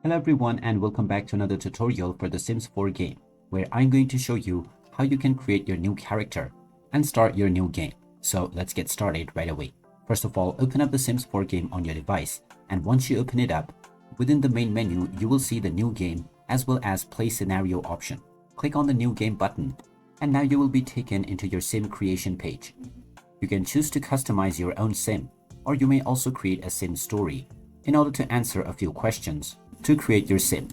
Hello everyone and welcome back to another tutorial for the Sims 4 game, where I'm going to show you how you can create your new character and start your new game. So let's get started right away. First of all, open up the Sims 4 game on your device, and once you open it up, within the main menu you will see the new game as well as play scenario option. Click on the new game button and now you will be taken into your sim creation page. You can choose to customize your own sim, or you may also create a sim story in order to answer a few questions to create your sim.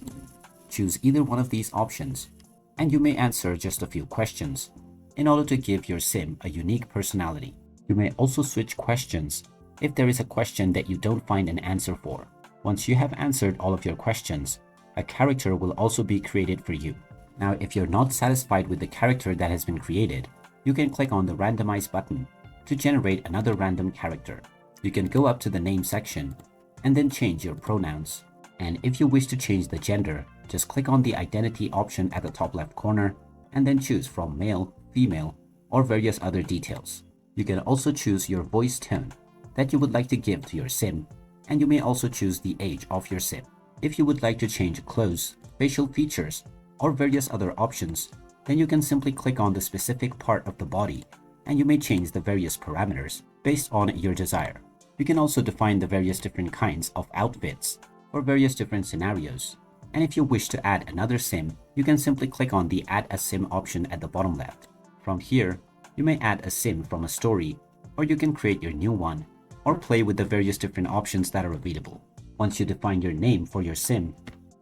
Choose either one of these options and you may answer just a few questions in order to give your sim a unique personality. You may also switch questions if there is a question that you don't find an answer for. Once you have answered all of your questions, a character will also be created for you. Now, if you're not satisfied with the character that has been created, you can click on the randomize button to generate another random character. You can go up to the name section and then change your pronouns. And if you wish to change the gender, just click on the identity option at the top left corner and then choose from male, female, or various other details. You can also choose your voice tone that you would like to give to your sim, and you may also choose the age of your sim. If you would like to change clothes, facial features, or various other options, then you can simply click on the specific part of the body and you may change the various parameters based on your desire. You can also define the various different kinds of outfits for various different scenarios. And if you wish to add another sim, you can simply click on the Add a Sim option at the bottom left. From here, you may add a sim from a story, or you can create your new one, or play with the various different options that are available. Once you define your name for your sim,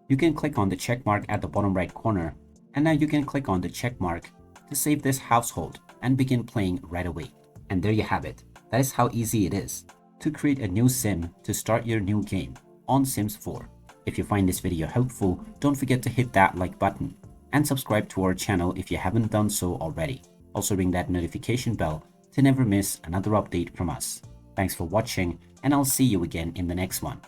you can click on the check mark at the bottom right corner, and now you can click on the check mark to save this household and begin playing right away. And there you have it. That is how easy it is to create a new sim to start your new game on Sims 4. If you find this video helpful, don't forget to hit that like button and subscribe to our channel if you haven't done so already. Also ring that notification bell to never miss another update from us. Thanks for watching, and I'll see you again in the next one.